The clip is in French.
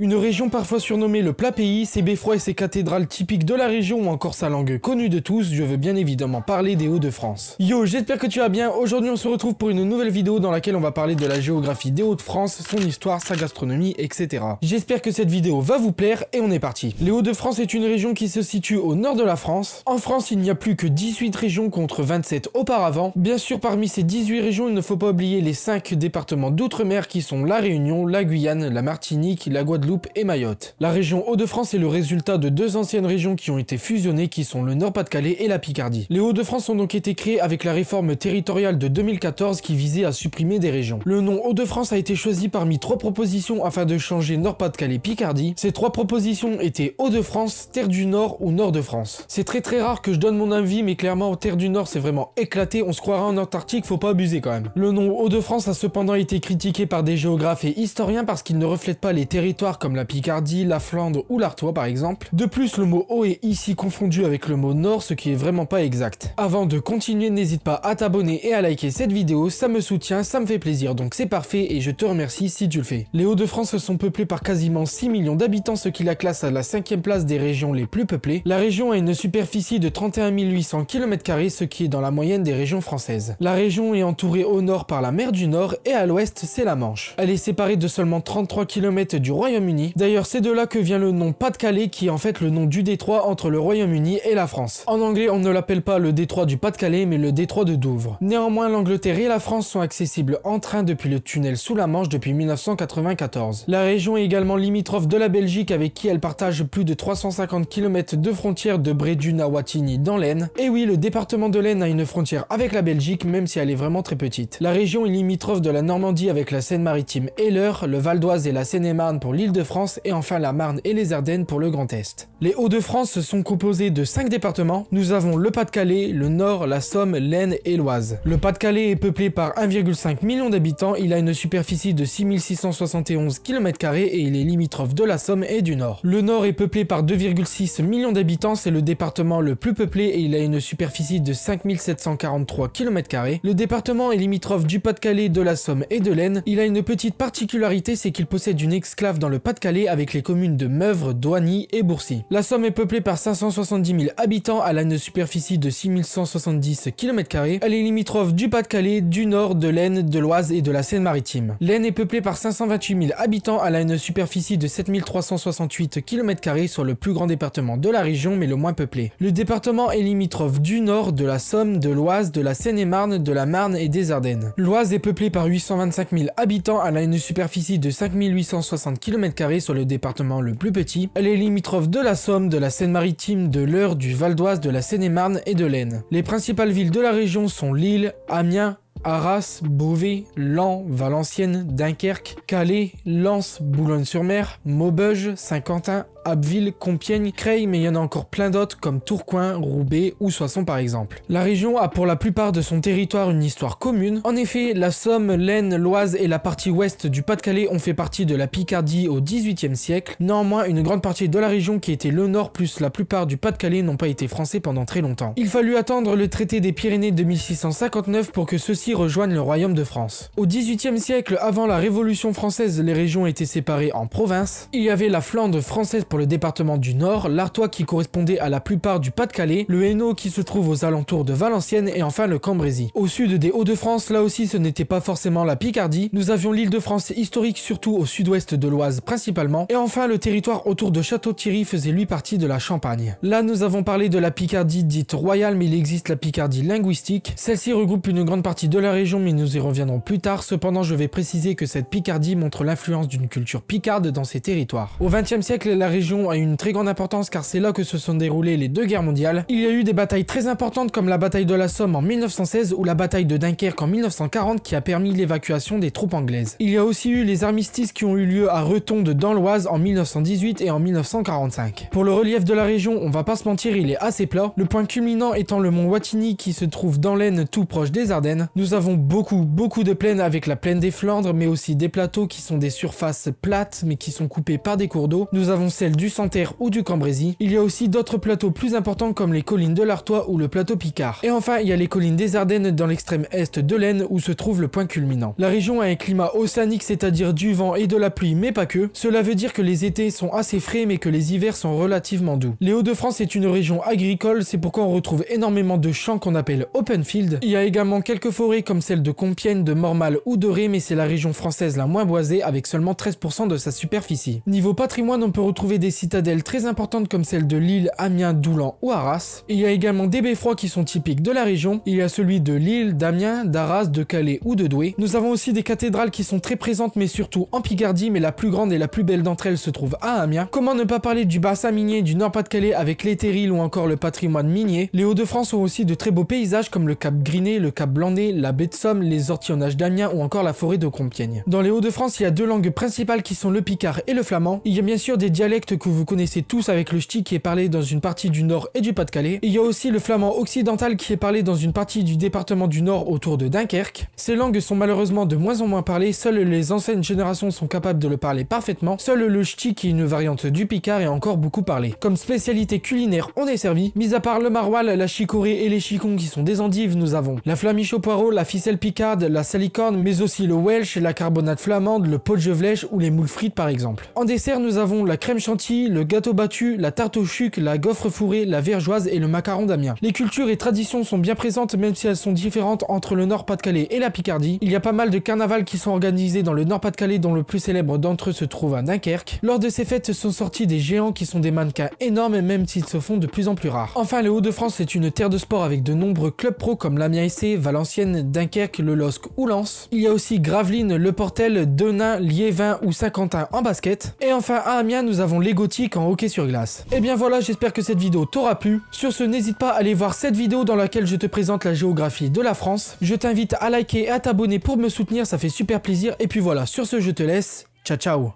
Une région parfois surnommée le plat pays, ses beffrois et ses cathédrales typiques de la région ou encore sa langue connue de tous, je veux bien évidemment parler des Hauts-de-France. Yo, j'espère que tu vas bien. Aujourd'hui on se retrouve pour une nouvelle vidéo dans laquelle on va parler de la géographie des Hauts-de-France, son histoire, sa gastronomie, etc. J'espère que cette vidéo va vous plaire et on est parti. Les Hauts-de-France est une région qui se situe au nord de la France. En France, il n'y a plus que 18 régions contre 27 auparavant. Bien sûr, parmi ces 18 régions, il ne faut pas oublier les 5 départements d'outre-mer qui sont la Réunion, la Guyane, la Martinique, la Guadeloupe et Mayotte. La région Hauts-de-France est le résultat de deux anciennes régions qui ont été fusionnées, qui sont le Nord-Pas-de-Calais et la Picardie. Les Hauts-de-France ont donc été créés avec la réforme territoriale de 2014 qui visait à supprimer des régions. Le nom Hauts-de-France a été choisi parmi 3 propositions afin de changer Nord-Pas-de-Calais-Picardie. Ces 3 propositions étaient Hauts-de-France, Terre du Nord ou Nord-de-France. C'est très rare que je donne mon avis, mais clairement Terre du Nord c'est vraiment éclaté, on se croirait en Antarctique, faut pas abuser quand même. Le nom Hauts-de-France a cependant été critiqué par des géographes et historiens parce qu'il ne reflète pas les territoires comme la Picardie, la Flandre ou l'Artois par exemple. De plus, le mot haut est ici confondu avec le mot nord, ce qui est vraiment pas exact. Avant de continuer, n'hésite pas à t'abonner et à liker cette vidéo, ça me soutient, ça me fait plaisir, donc c'est parfait et je te remercie si tu le fais. Les Hauts-de-France sont peuplés par quasiment 6 millions d'habitants, ce qui la classe à la 5e place des régions les plus peuplées. La région a une superficie de 31 800 km², ce qui est dans la moyenne des régions françaises. La région est entourée au nord par la mer du Nord et à l'ouest c'est la Manche. Elle est séparée de seulement 33 km du Royaume-Uni. D'ailleurs, c'est de là que vient le nom Pas-de-Calais, qui est en fait le nom du détroit entre le Royaume-Uni et la France. En anglais, on ne l'appelle pas le détroit du Pas-de-Calais, mais le détroit de Douvres. Néanmoins, l'Angleterre et la France sont accessibles en train depuis le tunnel sous la Manche depuis 1994. La région est également limitrophe de la Belgique, avec qui elle partage plus de 350 km de frontière de Brédune à Wattignies dans l'Aisne. Et oui, le département de l'Aisne a une frontière avec la Belgique, même si elle est vraiment très petite. La région est limitrophe de la Normandie avec la Seine-Maritime et l'Eure, le Val d'Oise et la Seine-et-Marne pour l'Île-de-France et enfin la Marne et les Ardennes pour le Grand Est. Les Hauts-de-France sont composés de 5 départements. Nous avons le Pas-de-Calais, le Nord, la Somme, l'Aisne et l'Oise. Le Pas-de-Calais est peuplé par 1,5 million d'habitants, il a une superficie de 6 671 km² et il est limitrophe de la Somme et du Nord. Le Nord est peuplé par 2,6 millions d'habitants, c'est le département le plus peuplé et il a une superficie de 5 743 km². Le département est limitrophe du Pas-de-Calais, de la Somme et de l'Aisne. Il a une petite particularité, c'est qu'il possède une exclave dans le Pas-de-Calais avec les communes de Meuvres, Doigny et Bourcy. La Somme est peuplée par 570 000 habitants, elle a une superficie de 6 170 km². Elle est limitrophe du Pas-de-Calais, du Nord, de l'Aisne, de l'Oise et de la Seine-Maritime. L'Aisne est peuplée par 528 000 habitants, elle a une superficie de 7 368 km², soit le plus grand département de la région mais le moins peuplé. Le département est limitrophe du Nord, de la Somme, de l'Oise, de la Seine-et-Marne, de la Marne et des Ardennes. L'Oise est peuplée par 825 000 habitants, elle a une superficie de 5 860 km², sur le département le plus petit. Elle est limitrophe de la Somme, de la Seine-Maritime, de l'Eure, du Val d'Oise, de la Seine-et-Marne et de l'Aisne. Les principales villes de la région sont Lille, Amiens, Arras, Beauvais, Laon, Valenciennes, Dunkerque, Calais, Lens, Boulogne-sur-Mer, Maubeuge, Saint-Quentin, Abbeville, Compiègne, Creil, mais il y en a encore plein d'autres comme Tourcoing, Roubaix ou Soissons par exemple. La région a pour la plupart de son territoire une histoire commune. En effet, la Somme, l'Aisne, l'Oise et la partie ouest du Pas-de-Calais ont fait partie de la Picardie au XVIIIe siècle. Néanmoins, une grande partie de la région qui était le nord plus la plupart du Pas-de-Calais n'ont pas été français pendant très longtemps. Il fallut attendre le traité des Pyrénées de 1659 pour que ceux-ci rejoignent le royaume de France. Au XVIIIe siècle, avant la Révolution française, les régions étaient séparées en provinces. Il y avait la Flandre française pour le département du Nord, l'Artois qui correspondait à la plupart du Pas-de-Calais, le Hainaut qui se trouve aux alentours de Valenciennes et enfin le Cambrésis. Au sud des Hauts-de-France, là aussi ce n'était pas forcément la Picardie, nous avions l'Île-de-France historique surtout au sud-ouest de l'Oise principalement, et enfin le territoire autour de Château-Thierry faisait lui partie de la Champagne. Là nous avons parlé de la Picardie dite royale, mais il existe la Picardie linguistique. Celle-ci regroupe une grande partie de la région, mais nous y reviendrons plus tard. Cependant je vais préciser que cette Picardie montre l'influence d'une culture picarde dans ces territoires. Au XXe siècle, la région a une très grande importance car c'est là que se sont déroulées les 2 guerres mondiales. Il y a eu des batailles très importantes comme la bataille de la Somme en 1916 ou la bataille de Dunkerque en 1940 qui a permis l'évacuation des troupes anglaises. Il y a aussi eu les armistices qui ont eu lieu à Retonde dans l'Oise en 1918 et en 1945. Pour le relief de la région, on va pas se mentir, il est assez plat. Le point culminant étant le mont Wattignies qui se trouve dans l'Aisne tout proche des Ardennes. Nous Nous avons beaucoup de plaines avec la plaine des Flandres, mais aussi des plateaux qui sont des surfaces plates mais qui sont coupées par des cours d'eau. Nous avons celle du Santerre ou du Cambrésis. Il y a aussi d'autres plateaux plus importants comme les collines de l'Artois ou le plateau Picard. Et enfin, il y a les collines des Ardennes dans l'extrême est de l'Aisne où se trouve le point culminant. La région a un climat océanique, c'est-à-dire du vent et de la pluie, mais pas que. Cela veut dire que les étés sont assez frais mais que les hivers sont relativement doux. Les Hauts-de-France est une région agricole, c'est pourquoi on retrouve énormément de champs qu'on appelle open field. Il y a également quelques forêts comme celle de Compiègne, de Mormal ou de Ré, mais c'est la région française la moins boisée avec seulement 13% de sa superficie. Niveau patrimoine, on peut retrouver des citadelles très importantes comme celle de Lille, Amiens, Doulan ou Arras. Il y a également des beffrois qui sont typiques de la région. Il y a celui de Lille, d'Amiens, d'Arras, de Calais ou de Douai. Nous avons aussi des cathédrales qui sont très présentes mais surtout en Picardie, mais la plus grande et la plus belle d'entre elles se trouve à Amiens. Comment ne pas parler du bassin minier du Nord-Pas-de-Calais avec les terrils ou encore le patrimoine minier. Les Hauts-de-France ont aussi de très beaux paysages comme le Cap Griné, le Cap Blandé, la baie de Somme, les ortillonnages d'Amiens ou encore la forêt de Compiègne. Dans les Hauts-de-France, il y a deux langues principales qui sont le picard et le flamand. Il y a bien sûr des dialectes que vous connaissez tous avec le ch'ti qui est parlé dans une partie du Nord et du Pas-de-Calais. Il y a aussi le flamand occidental qui est parlé dans une partie du département du Nord autour de Dunkerque. Ces langues sont malheureusement de moins en moins parlées, seules les anciennes générations sont capables de le parler parfaitement. Seul le ch'ti qui est une variante du picard est encore beaucoup parlé. Comme spécialité culinaire, on est servi. Mis à part le maroilles, la chicorée et les chicons qui sont des endives, nous avons la flamiche au poireau, la ficelle picarde, la salicorne, mais aussi le welsh, la carbonate flamande, le pot de gevlèche ou les moules frites par exemple. En dessert, nous avons la crème chantilly, le gâteau battu, la tarte au chuc, la gaufre fourrée, la vergeoise et le macaron d'Amiens. Les cultures et traditions sont bien présentes même si elles sont différentes entre le Nord-Pas-de-Calais et la Picardie. Il y a pas mal de carnavals qui sont organisés dans le Nord-Pas-de-Calais dont le plus célèbre d'entre eux se trouve à Dunkerque. Lors de ces fêtes sont sortis des géants qui sont des mannequins énormes même s'ils se font de plus en plus rares. Enfin, les Hauts-de-France est une terre de sport avec de nombreux clubs pro comme l'Amiens SC, Valenciennes, Dunkerque, le LOSC ou Lens. Il y a aussi Gravelines, Le Portel, Denain, Liévin ou Saint-Quentin en basket. Et enfin à Amiens, nous avons les Gothiques en hockey sur glace. Et bien voilà, j'espère que cette vidéo t'aura plu. Sur ce, n'hésite pas à aller voir cette vidéo dans laquelle je te présente la géographie de la France. Je t'invite à liker et à t'abonner pour me soutenir, ça fait super plaisir. Et puis voilà, sur ce, je te laisse. Ciao ciao.